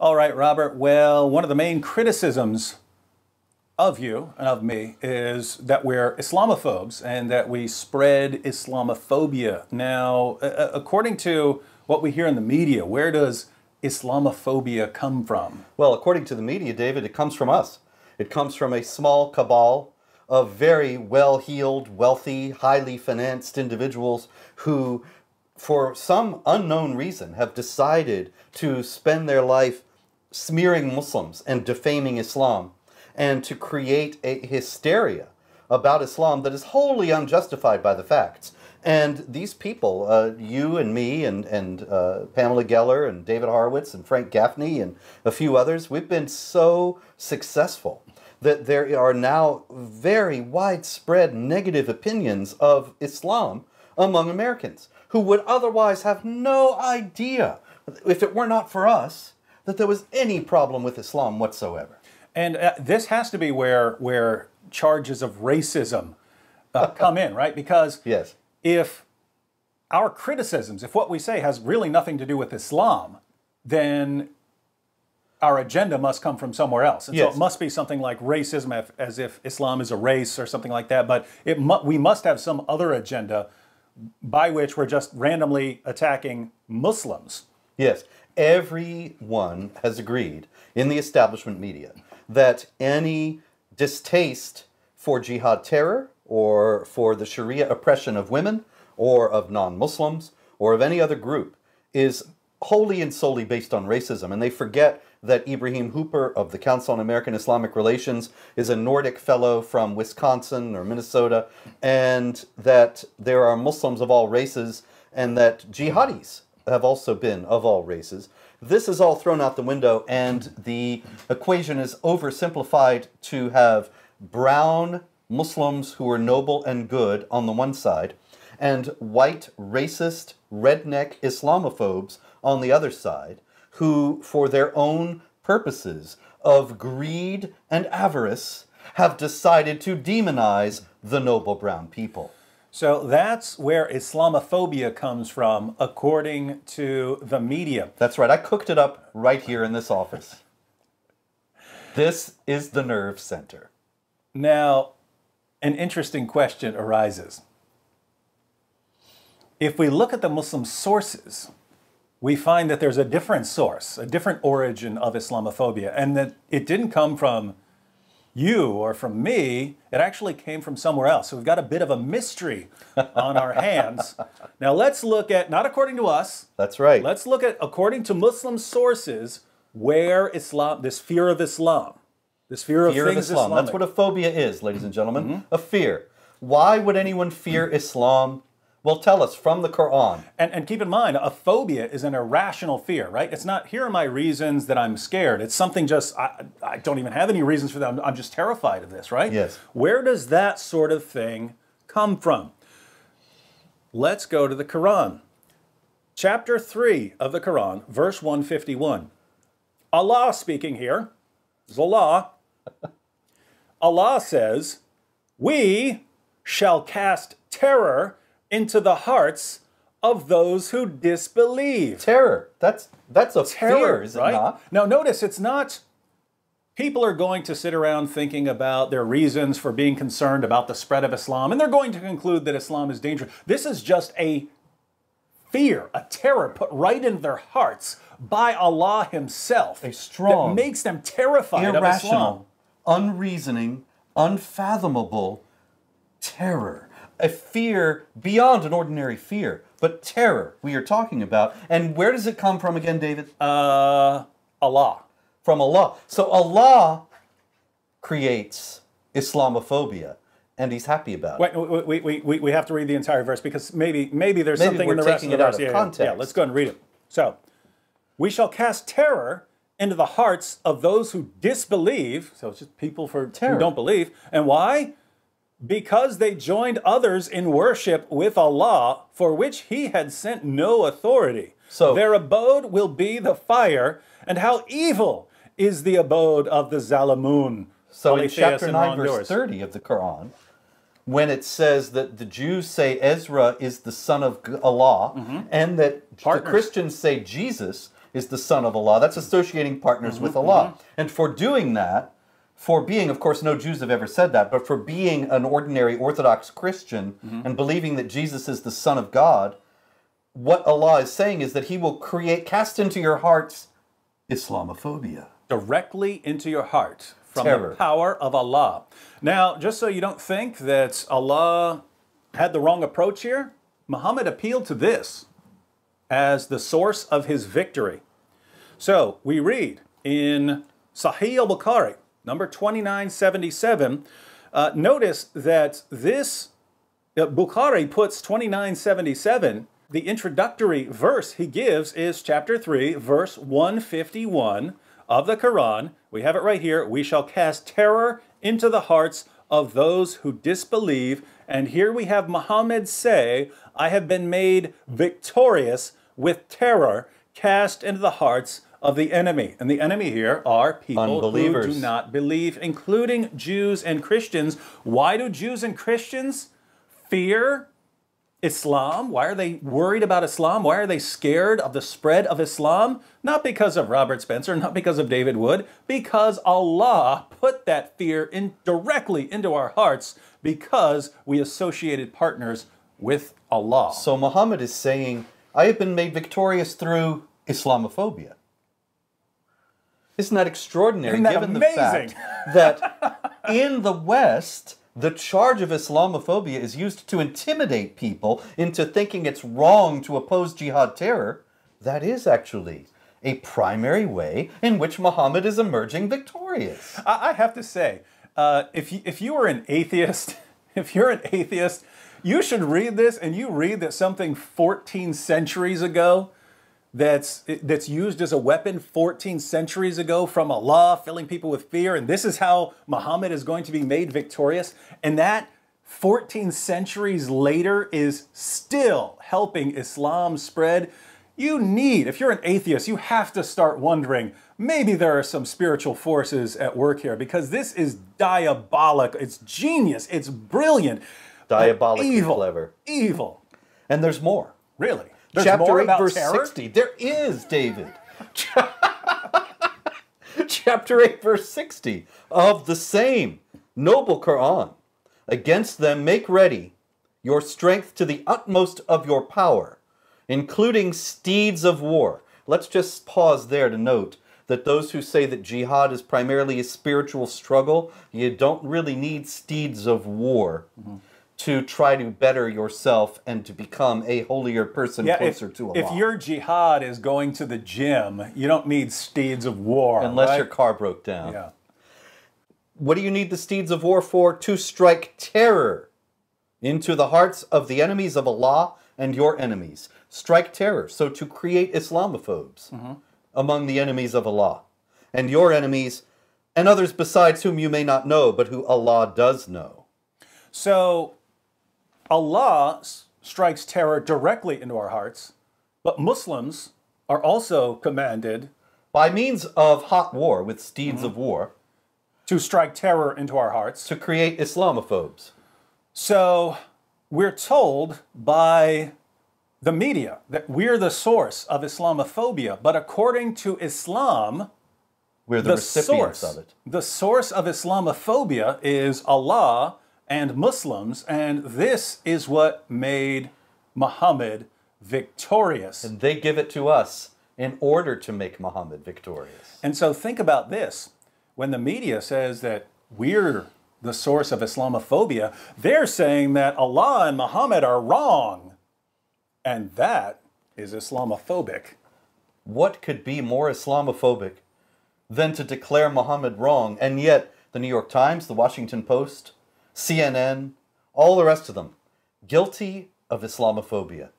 All right, Robert. Well, one of the main criticisms of you and of me is that we're Islamophobes and that we spread Islamophobia. Now, according to what we hear in the media, where does Islamophobia come from? Well, according to the media, David, it comes from us. It comes from a small cabal of very well-heeled, wealthy, highly financed individuals who, for some unknown reason, have decided to spend their life smearing Muslims and defaming Islam, and to create a hysteria about Islam that is wholly unjustified by the facts. And these people, you and me and Pamela Geller and David Horowitz and Frank Gaffney and a few others, we've been so successful that there are now very widespread negative opinions of Islam among Americans who would otherwise have no idea, if it were not for us, that there was any problem with Islam whatsoever. And this has to be where charges of racism come in, right? Because yes, if our criticisms, if what we say has really nothing to do with Islam, then our agenda must come from somewhere else. And yes, so it must be something like racism, as if Islam is a race or something like that. But we must have some other agenda by which we're just randomly attacking Muslims. Yes. Everyone has agreed in the establishment media that any distaste for jihad terror or for the Sharia oppression of women or of non-Muslims or of any other group is wholly and solely based on racism. And they forget that Ibrahim Hooper of the Council on American Islamic Relations is a Nordic fellow from Wisconsin or Minnesota, and that there are Muslims of all races, and that jihadis have also been of all races. This is all thrown out the window, and the equation is oversimplified to have brown Muslims who are noble and good on the one side, and white, racist, redneck Islamophobes on the other side, who, for their own purposes of greed and avarice, have decided to demonize the noble brown people. So that's where Islamophobia comes from, according to the media. That's right. I cooked it up right here in this office. This is the nerve center. Now, an interesting question arises. If we look at the Muslim sources, we find that there's a different source, a different origin of Islamophobia, and that it didn't come from you or from me, it actually came from somewhere else. So we've got a bit of a mystery on our hands. Now let's look at, not according to us. That's right. Let's look at, according to Muslim sources, where Islam, this fear of Islam, this fear of things Islamic. That's what a phobia is, ladies and gentlemen. A fear. Why would anyone fear Islam? Well, tell us from the Quran. And keep in mind, a phobia is an irrational fear, right? It's not, here are my reasons that I'm scared. It's something just, I don't even have any reasons for that. I'm just terrified of this, right? Yes. Where does that sort of thing come from? Let's go to the Quran. Chapter 3 of the Quran, verse 151. Allah speaking here. This is Allah. Allah says, "We shall cast terror into the hearts of those who disbelieve." Terror. That's a Terror, fear, is it right? not? Now notice, it's not, people are going to sit around thinking about their reasons for being concerned about the spread of Islam, and they're going to conclude that Islam is dangerous. This is just a fear, a terror put right in their hearts by Allah himself. A strong, that makes them terrified of Islam. irrational, unreasoning, unfathomable terror. A fear beyond an ordinary fear, but terror we are talking about. And where does it come from again, David? Allah. From Allah. So Allah creates Islamophobia, and he's happy about it. We have to read the entire verse, because maybe there's something in the rest of the verse. Maybe we're taking it out of context. Yeah, let's go and read it. So, we shall cast terror into the hearts of those who disbelieve. So it's just people who don't believe. And why? Because they joined others in worship with Allah, for which he had sent no authority. So their abode will be the fire, and how evil is the abode of the Zalimun. So in chapter 9, verse 30 of the Quran, when it says that the Jews say Ezra is the son of Allah, and that the Christians say Jesus is the son of Allah. That's associating partners with Allah. And for doing that, for being, of course, no Jews have ever said that, but for being an ordinary Orthodox Christian and believing that Jesus is the Son of God, what Allah is saying is that He will cast into your hearts Islamophobia. Directly into your heart from Terror. the power of Allah. Now, just so you don't think that Allah had the wrong approach here, Muhammad appealed to this as the source of his victory. So we read in Sahih al-Bukhari, number 2977, notice that this, Bukhari puts 2977, the introductory verse he gives is chapter 3, verse 151 of the Quran. We have it right here. We shall cast terror into the hearts of those who disbelieve. And here we have Muhammad say, I have been made victorious with terror cast into the hearts of the enemy. And the enemy here are people who do not believe, including Jews and Christians. Why do Jews and Christians fear Islam? Why are they worried about Islam? Why are they scared of the spread of Islam? Not because of Robert Spencer, not because of David Wood, because Allah put that fear directly into our hearts because we associated partners with Allah. So Muhammad is saying, I have been made victorious through Islamophobia. Isn't that extraordinary, given the fact that in the West, the charge of Islamophobia is used to intimidate people into thinking it's wrong to oppose jihad terror? That is actually a primary way in which Muhammad is emerging victorious. I have to say, if you were an atheist, if you're an atheist, you should read this and you read that something 14 centuries ago that's used as a weapon 14 centuries ago from Allah, filling people with fear, and this is how Muhammad is going to be made victorious, and that 14 centuries later is still helping Islam spread. If you're an atheist, you have to start wondering, maybe there are some spiritual forces at work here, because this is diabolic, it's genius, it's brilliant. Diabolically clever. Evil. And there's more. Really? There's Chapter more 8, about verse terror? 60. There is, David. Chapter 8, verse 60 of the same noble Quran. Against them make ready your strength to the utmost of your power, including steeds of war. Let's just pause there to note that those who say that jihad is primarily a spiritual struggle, you don't really need steeds of war to try to better yourself and to become a holier person closer to Allah. If your jihad is going to the gym, you don't need steeds of war. Unless your car broke down. Yeah. What do you need the steeds of war for? To strike terror into the hearts of the enemies of Allah and your enemies. Strike terror. So to create Islamophobes among the enemies of Allah and your enemies and others besides whom you may not know, but who Allah does know. So Allah strikes terror directly into our hearts, but Muslims are also commanded by means of hot war with steeds of war to strike terror into our hearts, to create Islamophobes. So we're told by the media that we're the source of Islamophobia, but according to Islam, we're the recipients of it. The source of Islamophobia is Allah and Muslims, and this is what made Muhammad victorious. And they give it to us in order to make Muhammad victorious. And so think about this. When the media says that we're the source of Islamophobia, they're saying that Allah and Muhammad are wrong. And that is Islamophobic. What could be more Islamophobic than to declare Muhammad wrong? And yet, the New York Times, the Washington Post, CNN, all the rest of them, guilty of Islamophobia.